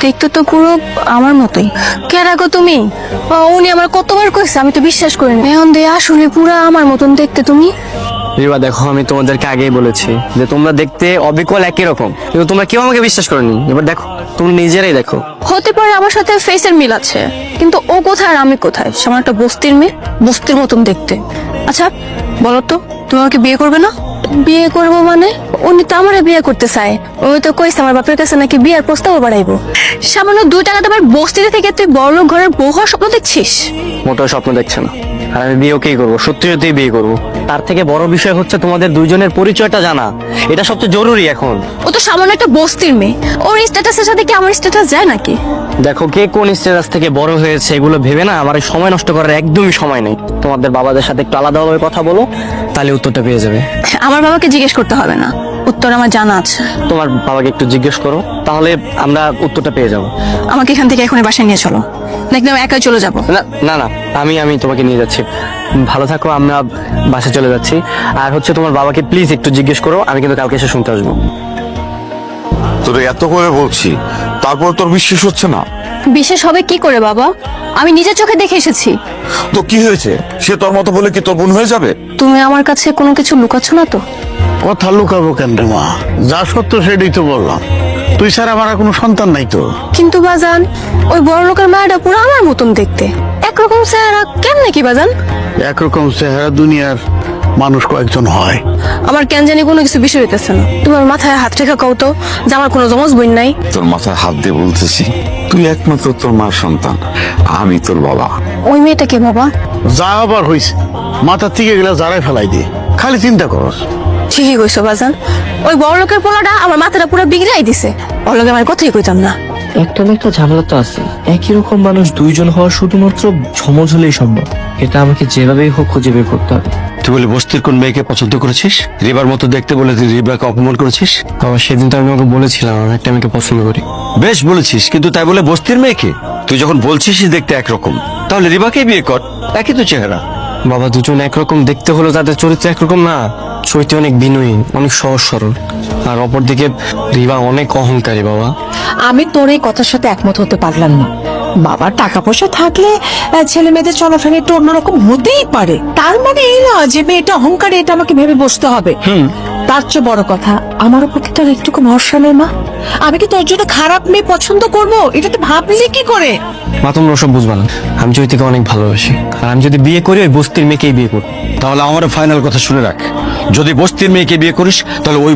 দেখতে তো পুরো আমার মতোই। কে রাখো তুমি? উনি আমার কতবার কইছে, আমি তো বিশ্বাস করিনি। এখন দিয়ে আসলে পুরো আমার মতন দেখতে তুমি। রিবা দেখো, আমি তোমাদেরকে আগেই বলেছি যে তোমরা দেখতে অবিকল একই রকম, কিন্তু তোমরা কেউ আমাকে বিশ্বাস করোনি। এবার দেখো, তুমি নিজেরাই দেখো। হতে পারে আমার সাথে ফেসের মিল আছে, কিন্তু ও কোথায় আর আমি কোথায়? সামান্য একটা বস্তির মেয়ে, বস্তির মতন দেখতে। আচ্ছা বলো তো, তুমি আমাকে বিয়ে করবে না? বিয়ে করবো মানে? উনি তো আমারে বিয়ে করতে চায়। উনি তো কইছে আমার বাপের কাছে নাকি বিয়ের প্রস্তাব বাড়াইবো। সামান্য 2 টাকা তোমার বস্তিতে থেকে তুই বড়লোক ঘরের বউ হওয়ার স্বপ্ন দেখছিস? মোটেও স্বপ্ন দেখছে না, আর আমি বিয়ে ওকেই করবো, সত্যি সত্যি বিয়ে করবো। তার থেকে বড় বিষয় হচ্ছে তোমাদের দুইজনের পরিচয়টা জানা, এটা সবচেয়ে জরুরি এখন। ও তো সামান্য একটা বস্তির মেয়ে, ওর স্ট্যাটাসের সাথে কি আমার স্ট্যাটাস যায় নাকি? দেখো, কে কোন স্টেটাস থেকে বড় হয়েছে এগুলো ভেবে না আমার এই সময় নষ্ট করার একদমই সময় নেই। তোমাদের বাবাদের সাথে একটু আলাদাভাবে কথা বলো, তাহলে উত্তরটা পেয়ে যাবে। আমার বাবাকে জিজ্ঞেস করতে হবে না, উত্তর আমার জানা আছে। তোমার বাবাকে একটু জিজ্ঞেস করো, তাহলে আমরা উত্তরটা পেয়ে যাবো। আমাকে এখান থেকে এখনই বাসায় নিয়ে চলো, নাকি আমি একাই চলে যাবো? না না না, আমি তোমাকে নিয়ে যাচ্ছি। ভালো থাকো, আমরা বাসে চলে যাচ্ছি। আর হচ্ছে তোমার বাবাকে প্লিজ একটু জিজ্ঞেস করো, আমি কিন্তু কালকে এসে শুনতে আসবো। তোর এত করে বলছি, তারপর তোর বিশ্বাস হচ্ছে না? বিশেষ হবে কি করে বাবা? আমি নিজের চোখে দেখে এসেছি। তো কি হয়েছে? সে তোর মতো বলে কি তোর বোন হয়ে যাবে? তুমি আমার কাছে কোনো কিছু লুকাচ্ছ না তো? কথা লুকাবো কেন রে মা? যা সত্য সেটাই তো বললাম। তুই ছাড়া আমার আর কোনো সন্তান নাই তো। কিন্তু বাজান, ওই বড় লোকের মায়েরা পুরো আমার মতন দেখতে, একরকম চেহারা। কেমনে কি বাজান? একরকম চেহারা দুনিয়ার মানুষ কয়েকজন হয়। আমার কেন জানি কোনো কিছু বিষয় হইতেছে না। তোমার মাথায় হাত রেখা কও তো যে আমার কোনো জমজ বোন নাই। তোর মাথায় হাত দিয়ে বলতেছি, তুই একমাত্র তোর মার সন্তান, আমি তোর বাবা। ওই মেয়েটা কে বাবা? যা আবার হইছে, মাথার থেকে গেলে যারাই ফেলাই দিয়ে, খালি চিন্তা কর। ঠিকই কইছো বাজান, ওই বড় লোকের পোলাটা আমার মাথাটা পুরো বিগড়াই দিছে। ওর লগে আমার কথাই কইতাম না। একটা না একটা ঝামেলা তো আছে। একই রকম মানুষ দুইজন হওয়া শুধুমাত্র সমজ হলেই সম্ভব। এটা আমাকে যেভাবেই হোক খুঁজে বের করতে হবে। তুই বলে বস্তির কোন মেয়েকে পছন্দ করেছিস? রিবার মতো দেখতে বলে তুই রিবাকে অপমান করেছিস? বাবা, সেদিন তো আমি ওকে বলেছিলাম আমি একটা মেয়েকে পছন্দ করি। বেশ বলেছিস, কিন্তু তাই বলে বস্তির মেয়েকে? তুই যখন বলছিস দেখতে একরকম, তাহলে রিবাকে বিয়ে কর, একই তো চেহারা। বাবা, দুজন একরকম দেখতে হলো তাদের চরিত্র একরকম না। চরিত্র অনেক বিনয়ী, অনেক সহজ সরল, আর অপরদিকে রিবা অনেক অহংকারী। বাবা, আমি তোর এই কথার সাথে একমত হতে পারলাম না। বাবার টাকা পয়সা থাকলে ছেলে মেয়েদের চলাফেরা একটু অন্যরকম হতেই পারে। তার মানে এই না যে মেয়েটা অহংকারী, এটা আমাকে ভেবে বসতে হবে। তার চেয়ে বড় কথা, আমার উপর কি তোর একটুকু ভরসা নেই মা? আমি কি তোর জন্য খারাপ মেয়ে পছন্দ করব? এটা তো ভাবলি কি করে? মা তোমরা ওসব বুঝবা না। আমি চৈতিকে অনেক ভালোবাসি, আর আমি যদি বিয়ে করি ওই বস্তির মেয়েকেই বিয়ে করবো। তাহলে আমার ফাইনাল কথা শুনে রাখ, যদি বস্তির মেয়েকে বিয়ে করিস তাহলে ওই